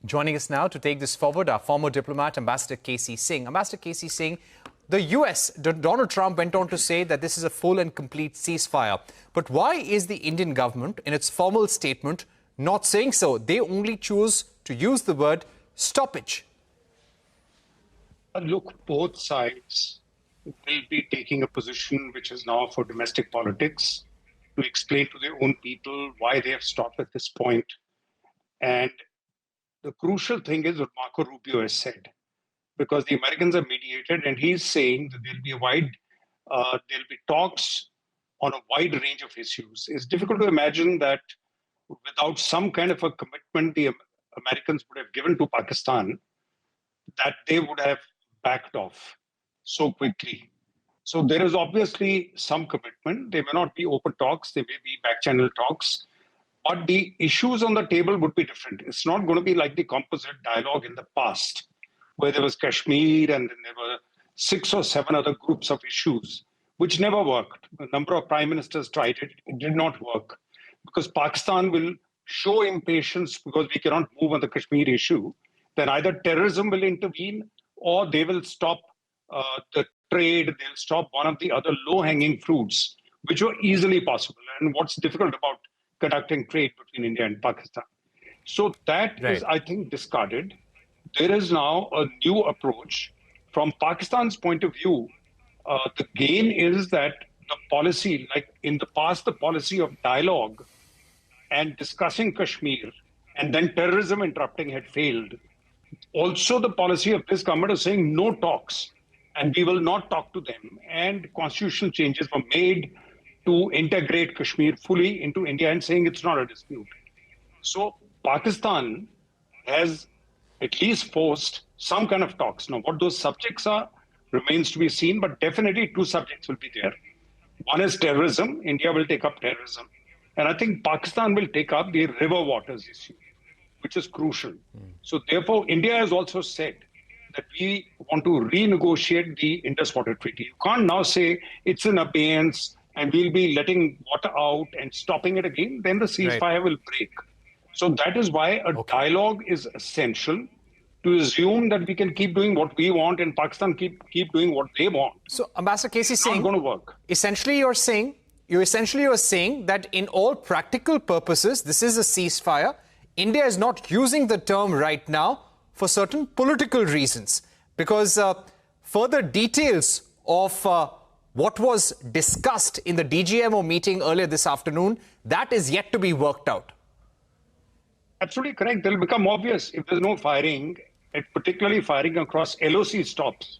Joining us now to take this forward, our former diplomat, Ambassador K.C. Singh. Ambassador K.C. Singh, the US, Donald Trump went on to say that this is a full and complete ceasefire. But why is the Indian government, in its formal statement, not saying so? They only choose to use the word stoppage. Look, both sides will be taking a position which is now for domestic politics to explain to their own people why they have stopped at this point. And the crucial thing is what Marco Rubio has said, because the Americans have mediated, and he's saying that there'll be talks on a wide range of issues. It's difficult to imagine that without some kind of a commitment the Americans would have given to Pakistan, that they would have backed off so quickly. So there is obviously some commitment. They may not be open talks, they may be back channel talks, but the issues on the table would be different. It's not going to be like the composite dialogue in the past, where there was Kashmir and then there were 6 or 7 other groups of issues, which never worked. A number of prime ministers tried it. It did not work because Pakistan will show impatience because we cannot move on the Kashmir issue. Then either terrorism will intervene or they will stop the trade, they'll stop one of the other low-hanging fruits, which were easily possible. And what's difficult about conducting trade between India and Pakistan. So that is, I think, discarded. There is now a new approach. From Pakistan's point of view, the gain is that the policy, like in the past, the policy of dialogue and discussing Kashmir and then terrorism interrupting had failed. Also, the policy of this government is saying no talks, and we will not talk to them. And constitutional changes were made to integrate Kashmir fully into India and saying it's not a dispute. So Pakistan has at least forced some kind of talks. Now, what those subjects are remains to be seen, but definitely 2 subjects will be there. One is terrorism. India will take up terrorism. And I think Pakistan will take up the river waters issue, which is crucial. So therefore, India has also said that we want to renegotiate the Indus Water Treaty. You can't now say it's in abeyance and we'll be letting water out and stopping it again. Then the ceasefire will break. So that is why a dialogue is essential, to assume that we can keep doing what we want and Pakistan keep doing what they want. So, Ambassador K.C. Singh, not going to work. Essentially, you're saying that in all practical purposes, this is a ceasefire. India is not using the term right now for certain political reasons, because further details of what was discussed in the DGMO meeting earlier this afternoon, that is yet to be worked out. Absolutely correct. They'll become obvious if there's no firing, and particularly firing across LOC stops,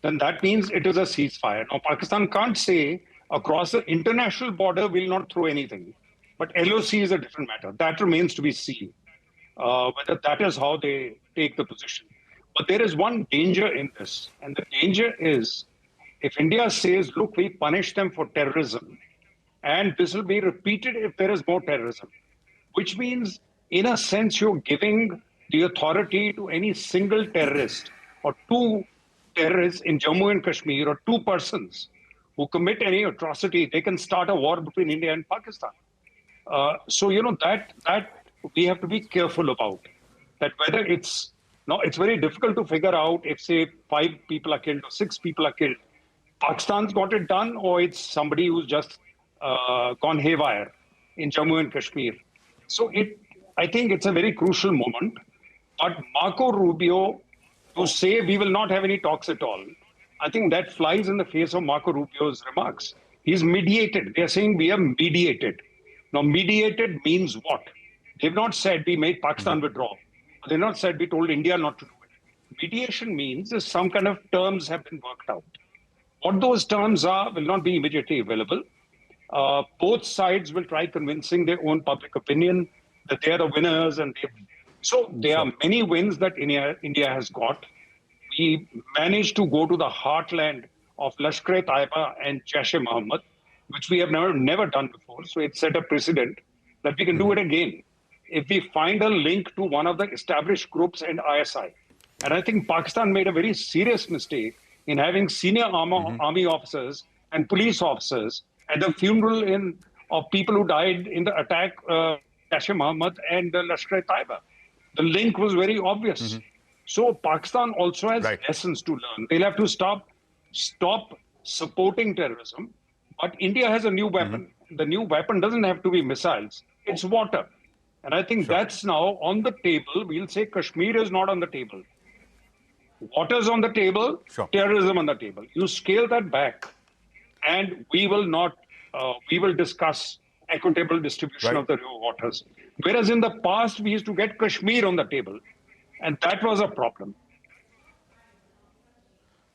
then that means it is a ceasefire. Now, Pakistan can't say across the international border we'll not throw anything, but LOC is a different matter. That remains to be seen, whether that is how they take the position. But there is one danger in this, and the danger is if India says, look, we punish them for terrorism, and this will be repeated if there is more terrorism, which means, in a sense, you're giving the authority to any single terrorist or 2 terrorists in Jammu and Kashmir or 2 persons who commit any atrocity. They can start a war between India and Pakistan. So, that we have to be careful about, that whether it's very difficult to figure out if, say, 5 people are killed or 6 people are killed. Pakistan's got it done, or it's somebody who's just gone haywire in Jammu and Kashmir. So I think it's a very crucial moment. But Marco Rubio, to say we will not have any talks at all, I think that flies in the face of Marco Rubio's remarks. He's mediated. They're saying we have mediated. Now, mediated means what? They've not said we made Pakistan withdraw. They've not said we told India not to do it. Mediation means that some kind of terms have been worked out. What those terms are will not be immediately available. Both sides will try convincing their own public opinion that they are the winners. So there are many wins that India has got. We managed to go to the heartland of Lashkar-e-Taiba and Jaish-e-Mohammed, which we have never done before. So it set a precedent that we can do it again if we find a link to one of the established groups and ISI. And I think Pakistan made a very serious mistake in having senior army officers and police officers at the funeral of people who died in the attack, Jaish-e-Mohammed and Lashkar-e-Taiba. The link was very obvious. So Pakistan also has Right. lessons to learn. They'll have to stop supporting terrorism. But India has a new weapon. The new weapon doesn't have to be missiles. It's water. And I think Sure. that's now on the table. We'll say Kashmir is not on the table. Water's on the table, Sure. terrorism on the table. You scale that back, and we will not, we will discuss equitable distribution Right. of the river waters. Whereas in the past, we used to get Kashmir on the table, and that was a problem.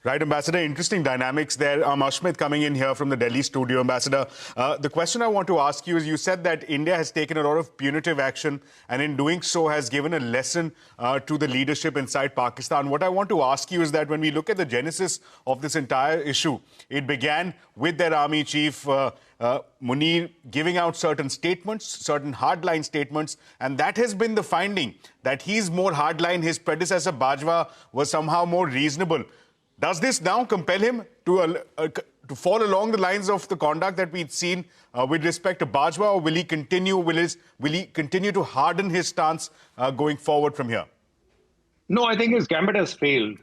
Right, Ambassador, interesting dynamics there. Ashmit coming in here from the Delhi studio. Ambassador, the question I want to ask you is, you said that India has taken a lot of punitive action and in doing so has given a lesson to the leadership inside Pakistan. What I want to ask you is that when we look at the genesis of this entire issue, it began with their army chief, Munir, giving out certain statements, certain hardline statements, and that has been the finding, that he's more hardline. His predecessor, Bajwa, was somehow more reasonable. Does this now compel him to fall along the lines of the conduct that we've seen with respect to Bajwa, or will he continue to harden his stance going forward from here? No, I think his gambit has failed.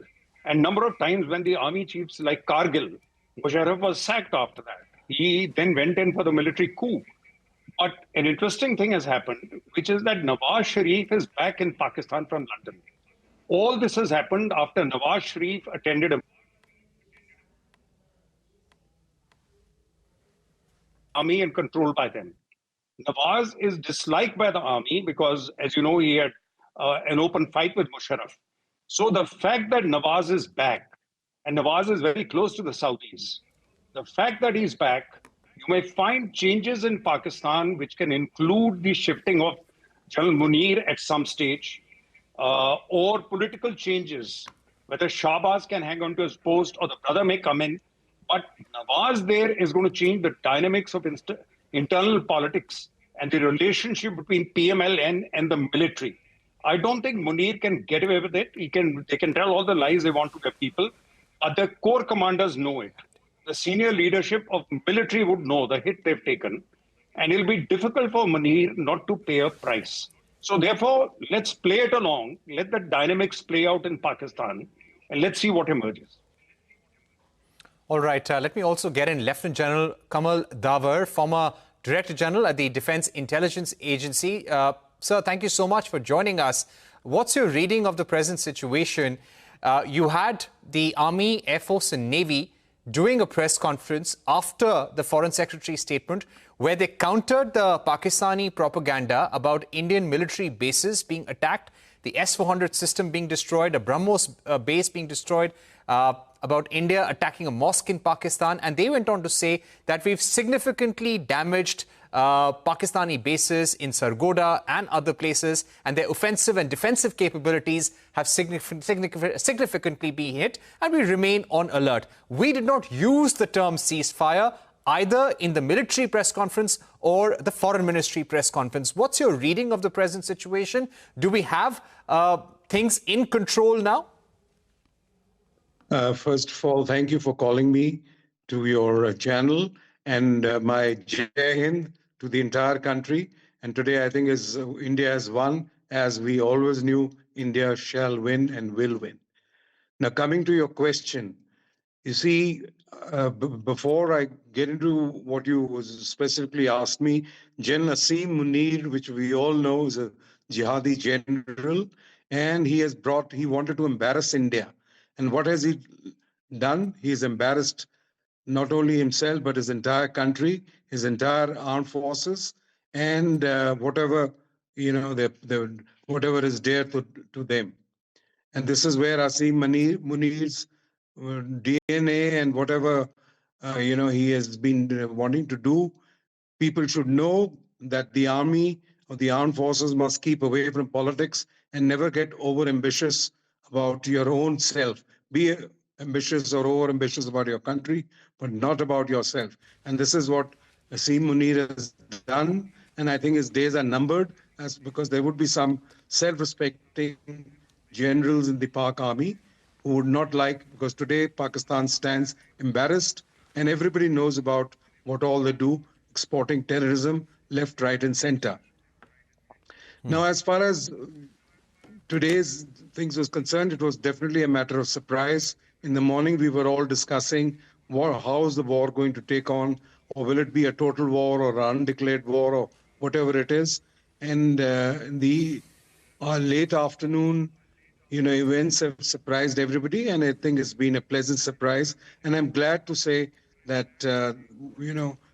And number of times when the army chiefs like Kargil, Musharraf was sacked after that. He then went in for the military coup. But an interesting thing has happened, which is that Nawaz Sharif is back in Pakistan from London. All this has happened after Nawaz Sharif attended a army and controlled by them. Nawaz is disliked by the army because, as you know, he had an open fight with Musharraf. So the fact that Nawaz is back, and Nawaz is very close to the Saudis, the fact that he's back, you may find changes in Pakistan which can include the shifting of General Munir at some stage, or political changes, whether Shahbaz can hang on to his post or the brother may come in. But Nawaz there is going to change the dynamics of internal politics and the relationship between PMLN and the military. I don't think Munir can get away with it. They can tell all the lies they want to the people, but the core commanders know it. The senior leadership of military would know the hit they've taken, and it'll be difficult for Munir not to pay a price. So therefore, let's play it along, let the dynamics play out in Pakistan, and let's see what emerges. All right, let me also get in Lieutenant General Kamal Davar, former Director General at the Defence Intelligence Agency. Sir, thank you so much for joining us. What's your reading of the present situation? You had the Army, Air Force and Navy doing a press conference after the Foreign Secretary's statement where they countered the Pakistani propaganda about Indian military bases being attacked, the S-400 system being destroyed, a BrahMos base being destroyed, about India attacking a mosque in Pakistan. And they went on to say that we've significantly damaged Pakistani bases in Sargodha and other places, and their offensive and defensive capabilities have significantly been hit, and we remain on alert. We did not use the term ceasefire either in the military press conference or the foreign ministry press conference. What's your reading of the present situation? Do we have things in control now? First of all, thank you for calling me to your channel, and my Jai Hind to the entire country. And today, I think India has won, as we always knew India shall win and will win. Now, coming to your question, you see, before I get into what you specifically asked me, General Asim Munir, which we all know is a jihadi general, and he wanted to embarrass India. And what has he done? He's embarrassed not only himself, but his entire country, his entire armed forces, and whatever, whatever is dear to them. And this is where Asim Munir's DNA and whatever, he has been wanting to do. People should know that the army or the armed forces must keep away from politics and never get over-ambitious about your own self. Be ambitious or over-ambitious about your country, but not about yourself. And this is what Asim Munir has done. And I think his days are numbered, because there would be some self-respecting generals in the Pak army who would not like, because today Pakistan stands embarrassed and everybody knows about what all they do, exporting terrorism left, right, and center. Now, as far as today's things was concerned, it was definitely a matter of surprise. In the morning, we were all discussing how is the war going to take on, or will it be a total war or an undeclared war or whatever it is. And in the late afternoon, events have surprised everybody, and I think it's been a pleasant surprise. And I'm glad to say that,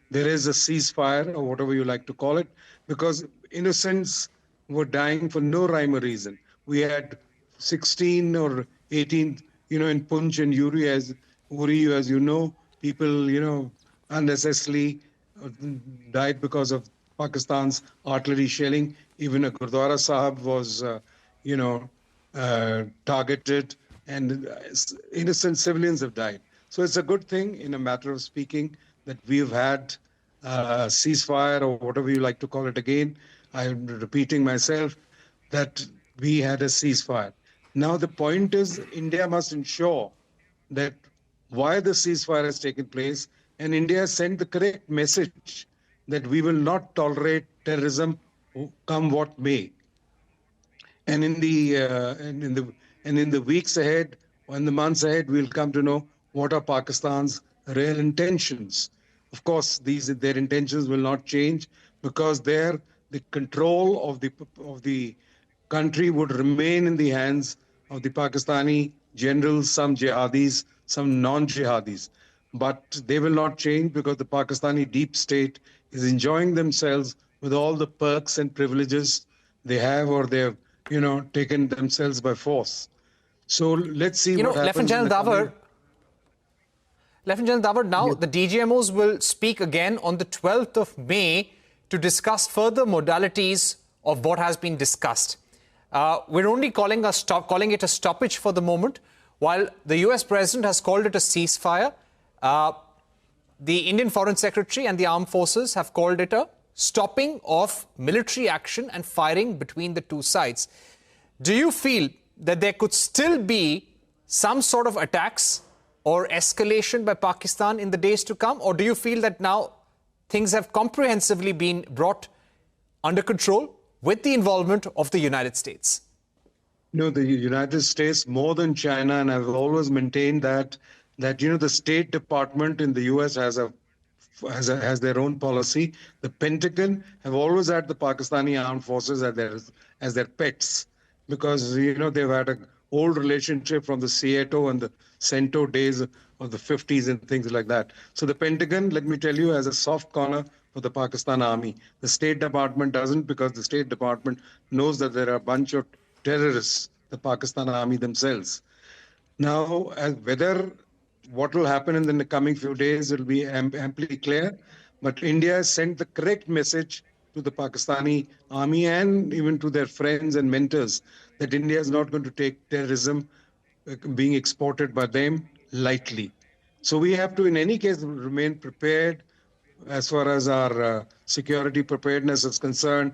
there is a ceasefire or whatever you like to call it, because innocents were dying for no rhyme or reason. We had 16 or 18, in Punch and Uri, as you know, people, unnecessarily died because of Pakistan's artillery shelling. Even a Gurdwara Sahib was, targeted, and innocent civilians have died. So it's a good thing, in a matter of speaking, that we've had ceasefire or whatever you like to call it again. I'm repeating myself that we had a ceasefire. Now the point is, India must ensure that why the ceasefire has taken place, and India has sent the correct message that we will not tolerate terrorism, come what may. And in the weeks ahead, or in the months ahead, we'll come to know what are Pakistan's real intentions. Of course, their intentions will not change, because the control of the country would remain in the hands of the Pakistani generals, some jihadis, some non-jihadis. But they will not change, because the Pakistani deep state is enjoying themselves with all the perks and privileges they have, or they have, taken themselves by force. So let's see what happens in the coming... Lieutenant General Dawar, now the DGMOs will speak again on the 12th of May to discuss further modalities of what has been discussed. We're only calling it a stoppage for the moment, while the US President has called it a ceasefire. The Indian Foreign Secretary and the armed forces have called it a stopping of military action and firing between the two sides. Do you feel that there could still be some sort of attacks or escalation by Pakistan in the days to come? Or do you feel that now things have comprehensively been brought under control with the involvement of the United States? No, the United States, more than China, and I've always maintained that the State Department in the US has their own policy. The Pentagon have always had the Pakistani armed forces as their pets, because they've had an old relationship from the Seato and the Cento days of the 50s and things like that. So the Pentagon, let me tell you, has a soft corner for the Pakistan Army. The State Department doesn't, because the State Department knows that there are a bunch of terrorists, the Pakistan Army themselves. Now, whether what will happen in the coming few days will be amply clear, but India has sent the correct message to the Pakistani army and even to their friends and mentors that India is not going to take terrorism being exported by them lightly. So we have to, in any case, remain prepared as far as our security preparedness is concerned,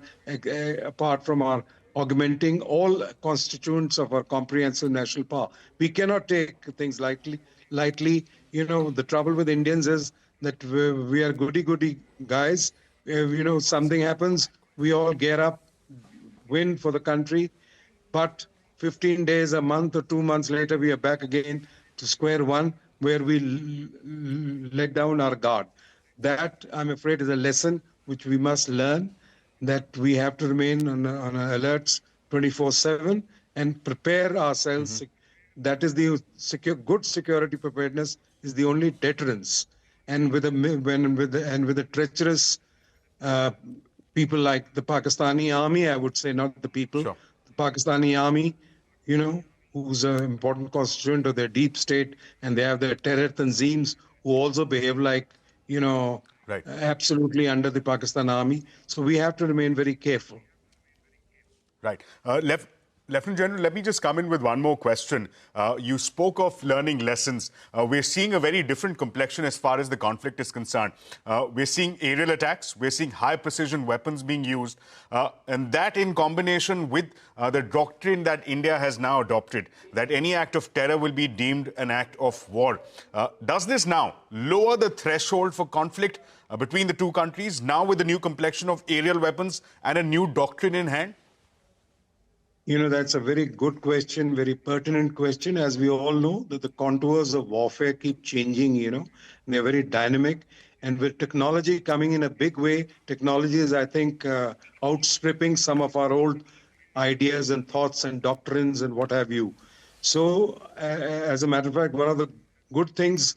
apart from our augmenting all constituents of our comprehensive national power. We cannot take things lightly. The trouble with Indians is that we are goody-goody guys. Something happens, we all gear up, win for the country, but 15 days, a month or 2 months later, we are back again to square one, where we let down our guard. That, I'm afraid, is a lesson which we must learn, that we have to remain on alerts 24/7 and prepare ourselves. Mm-hmm. That is the good security preparedness is the only deterrence. And with the treacherous people like the Pakistani army, I would say, not the people, sure. The Pakistani army, who's an important constituent of their deep state, and they have their terror tanzeems who also behave like, right. Absolutely under the Pakistan army. So we have to remain very careful. Right. Lieutenant General, let me just come in with one more question. You spoke of learning lessons. We're seeing a very different complexion as far as the conflict is concerned. We're seeing aerial attacks. We're seeing high-precision weapons being used. And that in combination with the doctrine that India has now adopted, that any act of terror will be deemed an act of war. Does this now lower the threshold for conflict between the two countries, now with the new complexion of aerial weapons and a new doctrine in hand? That's a very good question, very pertinent question. As we all know, that the contours of warfare keep changing, they're very dynamic. And with technology coming in a big way, technology is, I think, outstripping some of our old ideas and thoughts and doctrines and what have you. So, as a matter of fact, one of the good things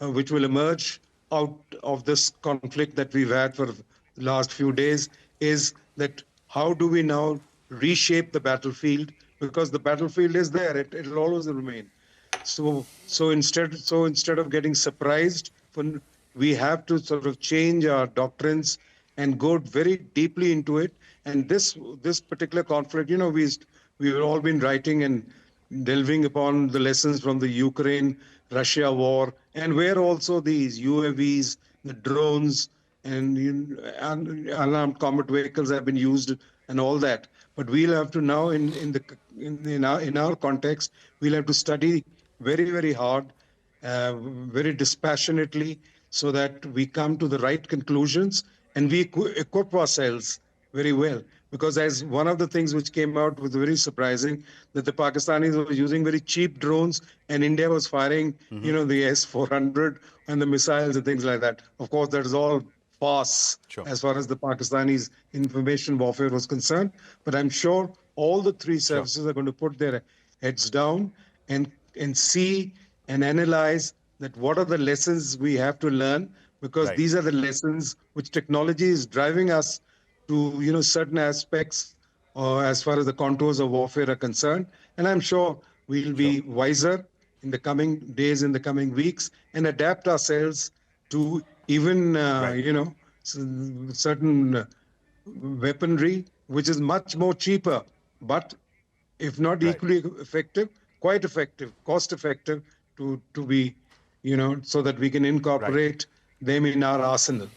which will emerge out of this conflict that we've had for the last few days is that how do we now reshape the battlefield, because the battlefield is there, it'll always remain. So instead of getting surprised, we have to sort of change our doctrines and go very deeply into it. And this particular conflict, we've all been writing and delving upon the lessons from the Ukraine-Russia war, and where also these UAVs, the drones, and unarmed combat vehicles have been used and all that. But we'll have to now, in our context, we'll have to study very, very hard, very dispassionately, so that we come to the right conclusions and we equip ourselves very well. Because as one of the things which came out was very surprising, that the Pakistanis were using very cheap drones and India was firing, the S-400 and the missiles and things like that. Of course, that is all farce as far as the Pakistanis' information warfare was concerned. But I'm sure all the three services are going to put their heads down and see and analyze that what are the lessons we have to learn, because these are the lessons which technology is driving us to, certain aspects as far as the contours of warfare are concerned. And I'm sure we'll be wiser in the coming days, in the coming weeks, and adapt ourselves to even, certain weaponry, which is much more cheaper, but if not equally effective, quite effective, cost effective to be, so that we can incorporate them in our arsenal.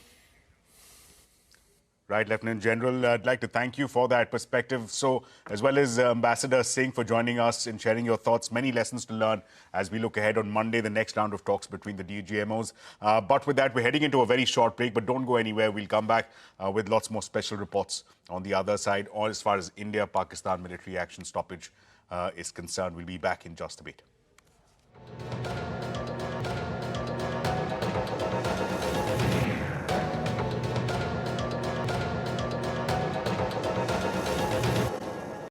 Right, Lieutenant General, I'd like to thank you for that perspective. So, as well as Ambassador Singh for joining us and sharing your thoughts, many lessons to learn as we look ahead on Monday, the next round of talks between the DGMOs. But with that, we're heading into a very short break, but don't go anywhere. We'll come back with lots more special reports on the other side, or as far as India-Pakistan military action stoppage is concerned. We'll be back in just a bit.